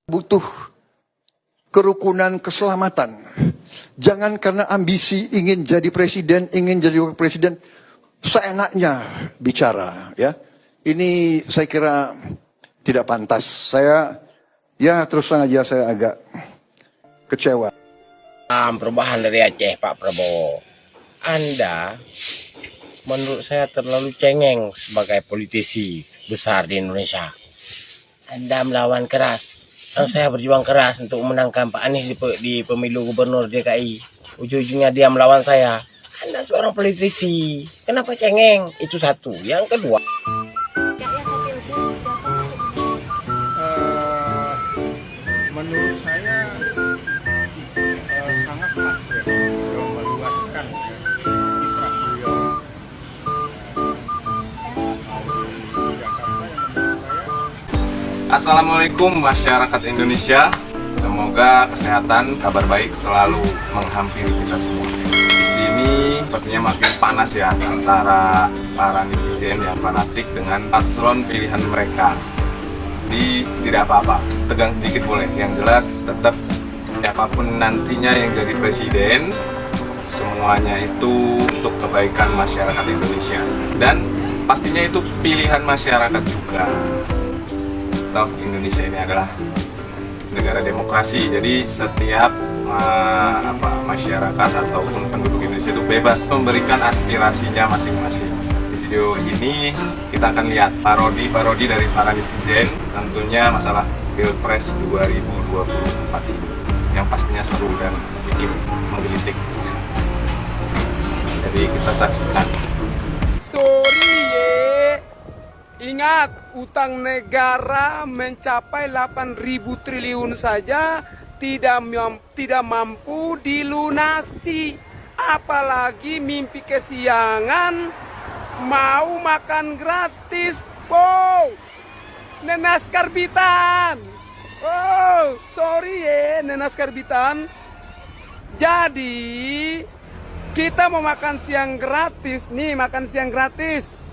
butuh kerukunan keselamatan. Jangan karena ambisi ingin jadi presiden, ingin jadi wakil presiden, seenaknya bicara. Ya, ini saya kira tidak pantas. Saya, ya terus terang aja saya agak kecewa. Perubahan dari Aceh, Pak Prabowo. Anda, menurut saya terlalu cengeng sebagai politisi besar di Indonesia. Anda melawan keras. Saya berjuang keras untuk memenangkan Pak Anies di pemilu gubernur DKI. Ujung-ujungnya dia melawan saya. Anda seorang politisi. Kenapa cengeng? Itu satu. Yang kedua, menurut saya sangat pas ya, beliau meluaskan kiprah beliau di Jakarta yang menurut saya. Assalamualaikum masyarakat Indonesia, semoga kesehatan, kabar baik selalu menghampiri kita semua. Di sini sepertinya makin panas ya antara para netizen yang fanatik dengan paslon pilihan mereka. Tidak apa-apa, tegang sedikit boleh. Yang jelas tetap siapapun nantinya yang jadi presiden, semuanya itu untuk kebaikan masyarakat Indonesia. Dan pastinya itu pilihan masyarakat juga. Toh Indonesia ini adalah negara demokrasi, jadi setiap masyarakat ataupun penduduk Indonesia itu bebas memberikan aspirasinya masing-masing. Video ini kita akan lihat parodi dari para netizen, tentunya masalah Pilpres 2024 ini yang pastinya seru dan bikin menggelitik. Jadi kita saksikan. Sorry ye, ingat utang negara mencapai 8.000 triliun saja tidak mampu dilunasi, apalagi mimpi kesiangan mau makan gratis. Wow, nenas karbitan. Oh, sorry ya, nenas karbitan. Jadi kita mau makan siang gratis nih, makan siang gratis.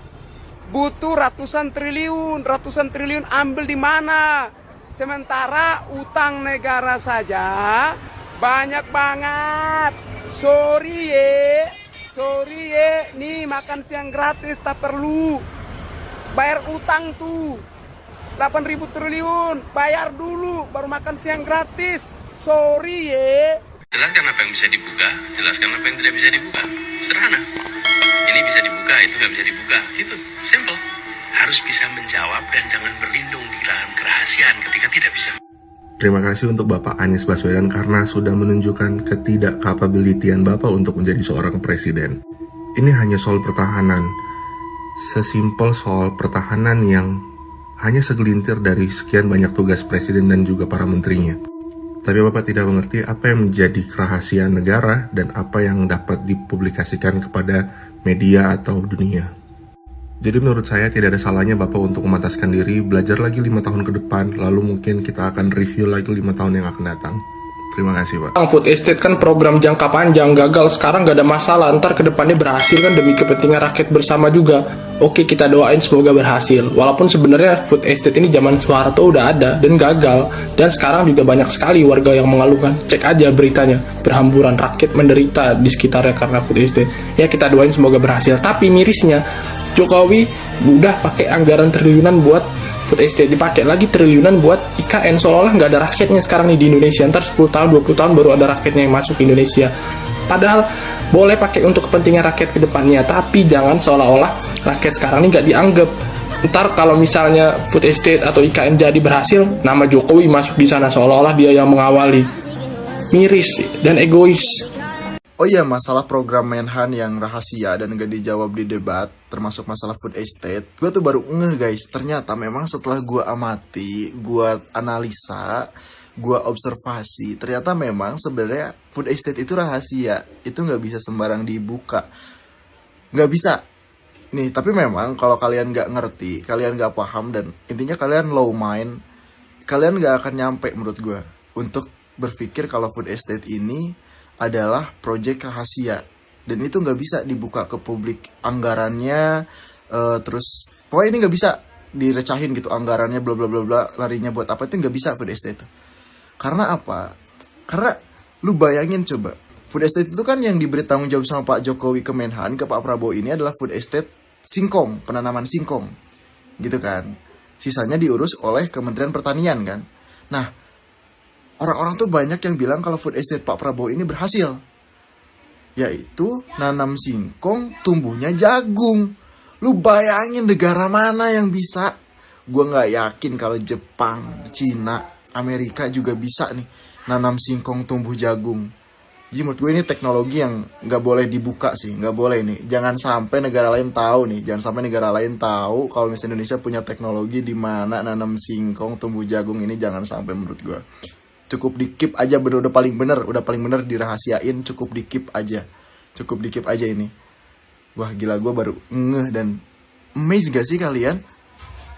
Butuh ratusan triliun ambil di mana? Sementara utang negara saja banyak banget. Sorry ye, nih makan siang gratis tak perlu bayar utang tuh 8.000 triliun, bayar dulu baru makan siang gratis. Sorry ye. Jelaskan apa yang bisa dibuka, jelaskan apa yang tidak bisa dibuka. Sederhana. Ini bisa dibuka, itu nggak bisa dibuka. Gitu, simple. Harus bisa menjawab dan jangan berlindung di dalam kerahasiaan ketika tidak bisa. Terima kasih untuk Bapak Anies Baswedan karena sudah menunjukkan ketidakkapabilitian Bapak untuk menjadi seorang presiden. Ini hanya soal pertahanan. Sesimpel soal pertahanan yang hanya segelintir dari sekian banyak tugas presiden dan juga para menterinya. Tapi Bapak tidak mengerti apa yang menjadi kerahasiaan negara dan apa yang dapat dipublikasikan kepada media atau dunia. Jadi menurut saya tidak ada salahnya Bapak untuk memataskan diri, belajar lagi 5 tahun ke depan, lalu mungkin kita akan review lagi 5 tahun yang akan datang. Terima kasih Pak. Food estate kan program jangka panjang, gagal sekarang gak ada masalah, ntar ke depannya berhasil kan demi kepentingan rakyat bersama juga. Oke, kita doain semoga berhasil. Walaupun sebenarnya food estate ini zaman Soeharto udah ada dan gagal, dan sekarang juga banyak sekali warga yang mengeluhkan. Cek aja beritanya, berhamburan rakyat menderita di sekitarnya karena food estate. Ya kita doain semoga berhasil. Tapi mirisnya Jokowi udah pakai anggaran triliunan buat food estate, dipakai lagi triliunan buat IKN, seolah-olah nggak ada rakyatnya sekarang nih di Indonesia. Ntar 10 tahun, 20 tahun baru ada rakyatnya yang masuk ke Indonesia. Padahal boleh pakai untuk kepentingan rakyat ke depannya, tapi jangan seolah-olah rakyat sekarang ini nggak dianggap. Ntar kalau misalnya food estate atau IKN jadi berhasil, nama Jokowi masuk di sana seolah-olah dia yang mengawali. Miris dan egois. Oh iya, masalah program Menhan yang rahasia dan gak dijawab di debat, termasuk masalah food estate, gue tuh baru ngeh guys, ternyata memang setelah gue amati, gue analisa, gue observasi, ternyata memang sebenarnya food estate itu rahasia, itu gak bisa sembarang dibuka, gak bisa. Nih, tapi memang kalau kalian gak ngerti, kalian gak paham, dan intinya kalian low mind, kalian gak akan nyampe menurut gue untuk berpikir kalau food estate ini adalah proyek rahasia dan itu nggak bisa dibuka ke publik anggarannya, terus pokoknya ini nggak bisa direcahin gitu anggarannya bla bla bla bla, larinya buat apa, itu nggak bisa food estate itu. Karena apa? Karena lu bayangin coba, food estate itu kan yang diberi tanggung jawab sama Pak Jokowi ke Menhan, ke Pak Prabowo ini adalah food estate singkong, penanaman singkong gitu kan. Sisanya diurus oleh Kementerian Pertanian kan. Nah, orang-orang tuh banyak yang bilang kalau food estate Pak Prabowo ini berhasil, yaitu nanam singkong, tumbuhnya jagung. Lu bayangin negara mana yang bisa? Gue nggak yakin kalau Jepang, Cina, Amerika juga bisa nih nanam singkong, tumbuh jagung. Jadi menurut gue ini teknologi yang nggak boleh dibuka sih, nggak boleh nih. Jangan sampai negara lain tahu nih, jangan sampai negara lain tahu kalau misalnya Indonesia punya teknologi di mana nanam singkong, tumbuh jagung ini, jangan sampai menurut gue. Cukup di-keep aja, udah paling bener dirahasiain, cukup di-keep aja ini. Wah gila, gue baru ngeh dan amazed gak sih kalian?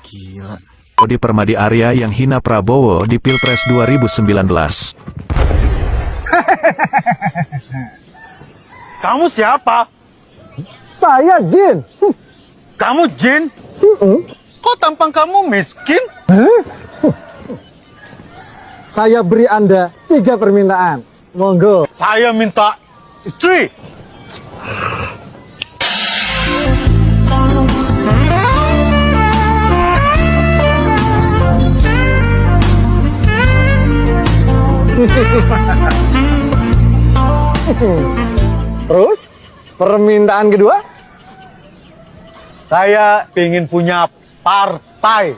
Gila. Odi Permadi Arya yang hina Prabowo di Pilpres 2019. Kamu siapa? Saya Jin. Kamu Jin? Kok tampang kamu miskin? Saya beri Anda 3 permintaan. Monggo. Saya minta istri. Terus, permintaan kedua? Saya ingin punya partai.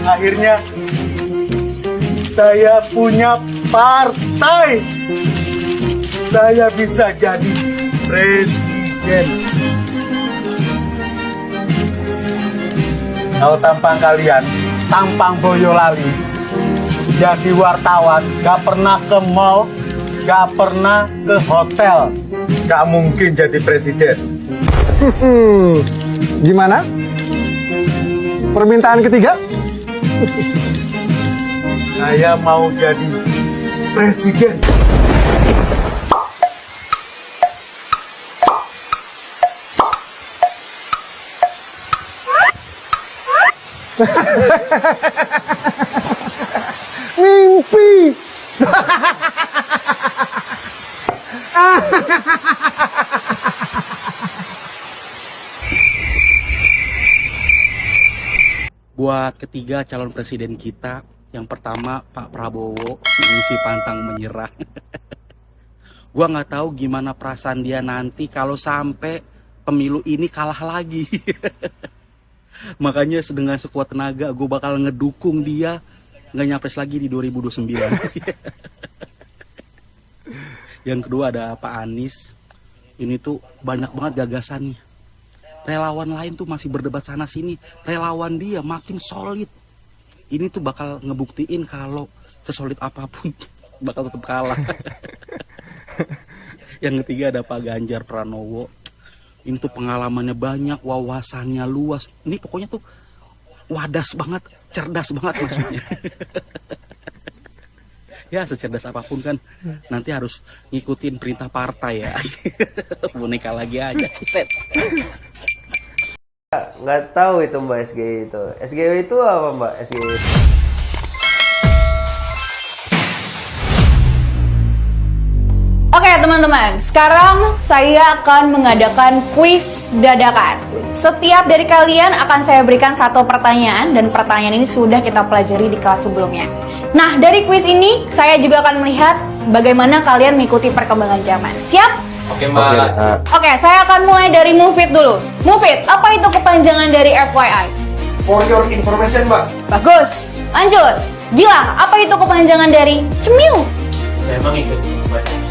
Akhirnya saya punya partai. Saya bisa jadi presiden. Kalau tampang kalian, tampang Boyolali, jadi wartawan, gak pernah ke mall, gak pernah ke hotel, gak mungkin jadi presiden. Gimana? Permintaan ketiga? Saya mau jadi presiden. Mimpi. Buat ketiga calon presiden kita, yang pertama Pak Prabowo, misi pantang menyerah. Gua nggak tahu gimana perasaan dia nanti kalau sampai pemilu ini kalah lagi. Makanya dengan sekuat tenaga gue bakal ngedukung dia nggak nyapres lagi di 2029. Yang kedua ada Pak Anies. Ini tuh banyak banget gagasannya. Relawan lain tuh masih berdebat sana sini. Relawan dia makin solid. Ini tuh bakal ngebuktiin kalau sesolid apapun bakal tetap kalah. Yang ketiga ada Pak Ganjar Pranowo. Ini tuh pengalamannya banyak, wawasannya luas. Ini pokoknya tuh wadas banget, cerdas banget maksudnya. Ya secerdas apapun kan, nanti harus ngikutin perintah partai ya. Boneka lagi aja, set. Nggak tahu itu Mbak SGW itu. SGW itu apa Mbak SGW? Oke teman-teman, sekarang saya akan mengadakan kuis dadakan. Setiap dari kalian akan saya berikan satu pertanyaan, dan pertanyaan ini sudah kita pelajari di kelas sebelumnya. Nah, dari kuis ini saya juga akan melihat bagaimana kalian mengikuti perkembangan zaman. Siap? Oke Mbak. Oke, saya akan mulai dari Mufid dulu. Mufid, apa itu kepanjangan dari FYI? For your information Mbak. Bagus, lanjut. Gilang, apa itu kepanjangan dari Cemil? Saya emang ikut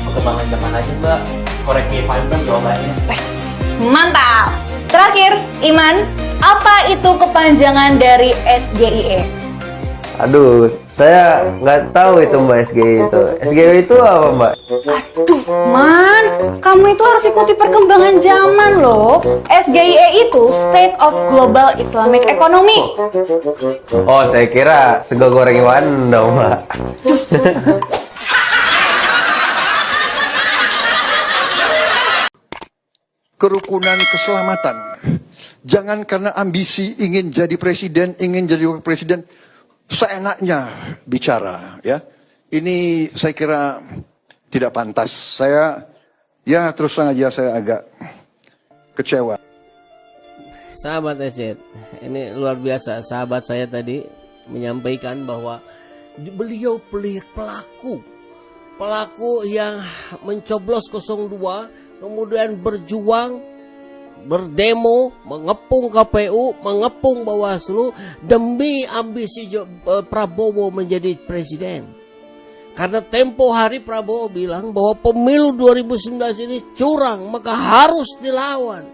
perkembangan zaman aja Mbak. Correct me if I'm wrong jawabannya. Mantap. Terakhir, Iman, apa itu kepanjangan dari SGIE? Aduh, saya nggak tahu itu Mbak SGW itu. SGW itu apa Mbak? Aduh, Man, kamu itu harus ikuti perkembangan zaman loh. SGIE itu State of Global Islamic Economy. Oh, saya kira sego goreng Iwan dong Mbak. kerukunan, keselamatan. Jangan karena ambisi ingin jadi presiden, ingin jadi wakil presiden, seenaknya bicara, ya. Ini saya kira tidak pantas. Saya, ya terus terang aja saya agak kecewa. Sahabat Ecet, ini luar biasa. Sahabat saya tadi menyampaikan bahwa beliau pelaku yang mencoblos 02, kemudian berjuang, berdemo, mengepung KPU, mengepung Bawaslu demi ambisi Prabowo menjadi presiden. Karena tempo hari Prabowo bilang bahwa pemilu 2019 ini curang, maka harus dilawan.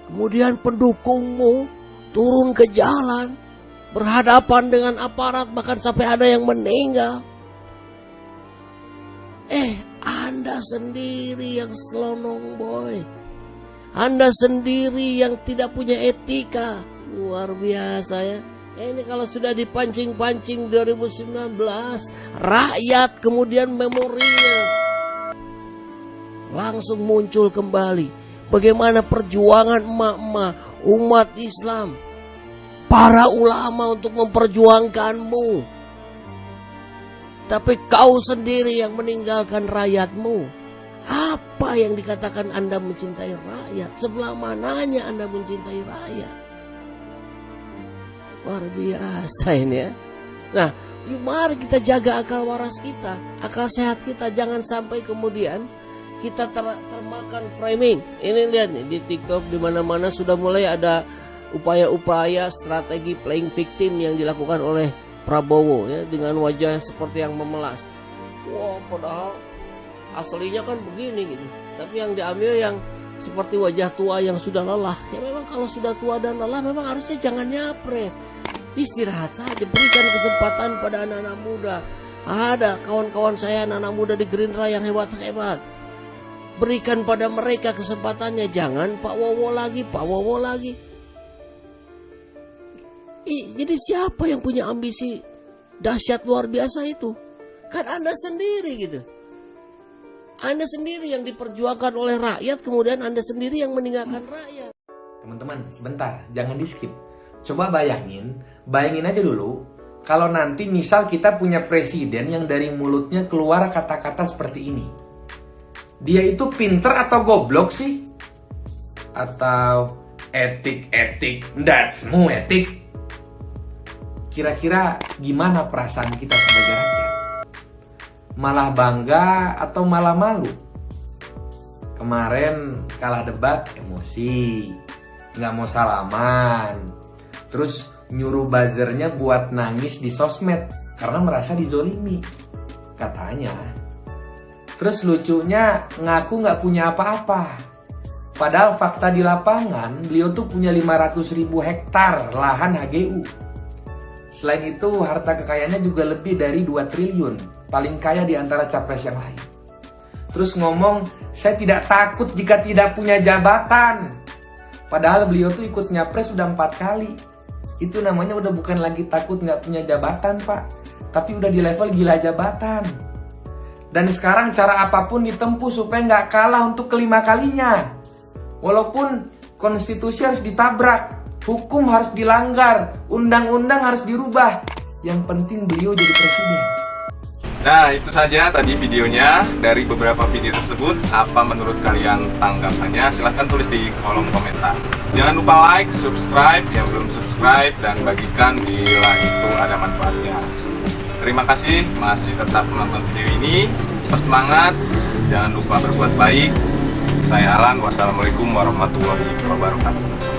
Kemudian pendukungmu turun ke jalan, berhadapan dengan aparat, bahkan sampai ada yang meninggal. Anda sendiri yang selonong, boy. Anda sendiri yang tidak punya etika. Luar biasa ya. Ini kalau sudah dipancing-pancing 2019, rakyat kemudian memorinya langsung muncul kembali. Bagaimana perjuangan emak-emak, umat Islam, para ulama untuk memperjuangkanmu. Tapi kau sendiri yang meninggalkan rakyatmu. Apa yang dikatakan Anda mencintai rakyat? Sebelah mananya Anda mencintai rakyat? Luar biasa ini ya. Nah, mari kita jaga akal waras kita, akal sehat kita. Jangan sampai kemudian kita termakan framing. Ini lihat nih di TikTok, di mana-mana sudah mulai ada upaya-upaya strategi playing victim yang dilakukan oleh Prabowo ya, dengan wajah seperti yang memelas. Wah, padahal aslinya kan begini gitu. Tapi yang diambil yang seperti wajah tua yang sudah lelah. Ya memang kalau sudah tua dan lelah memang harusnya jangan nyapres. Istirahat saja, berikan kesempatan pada anak-anak muda. Ada kawan-kawan saya anak-anak muda di Gerindra yang hebat-hebat. Berikan pada mereka kesempatannya. Jangan Pak Wowo lagi. Jadi siapa yang punya ambisi dahsyat luar biasa itu? Kan Anda sendiri gitu. Anda sendiri yang diperjuangkan oleh rakyat, kemudian Anda sendiri yang meninggalkan rakyat. Teman-teman, sebentar, jangan di skip. Coba bayangin aja dulu, kalau nanti misal kita punya presiden yang dari mulutnya keluar kata-kata seperti ini. Dia itu pinter atau goblok sih? Atau etik, ndasmu etik? Kira-kira gimana perasaan kita sebagai rakyat? Malah bangga atau malah malu? Kemarin kalah debat emosi, nggak mau salaman, terus nyuruh buzzernya buat nangis di sosmed karena merasa dizolimi katanya. Terus lucunya ngaku nggak punya apa-apa, padahal fakta di lapangan beliau tuh punya 500.000 hektar lahan HGU. Selain itu harta kekayaannya juga lebih dari 2 triliun, paling kaya di antara capres yang lain. Terus ngomong, saya tidak takut jika tidak punya jabatan. Padahal beliau tuh ikut nyapres sudah 4 kali. Itu namanya udah bukan lagi takut nggak punya jabatan, Pak. Tapi udah di level gila jabatan. Dan sekarang cara apapun ditempuh supaya nggak kalah untuk kelima kalinya. Walaupun konstitusi harus ditabrak, hukum harus dilanggar, undang-undang harus dirubah. Yang penting beliau jadi presiden. Nah, itu saja tadi videonya. Dari beberapa video tersebut, apa menurut kalian tanggapannya? Silahkan tulis di kolom komentar. Jangan lupa like, subscribe, yang belum subscribe, dan bagikan bila itu ada manfaatnya. Terima kasih masih tetap menonton video ini. Bersemangat, jangan lupa berbuat baik. Saya Alan, wassalamualaikum warahmatullahi wabarakatuh.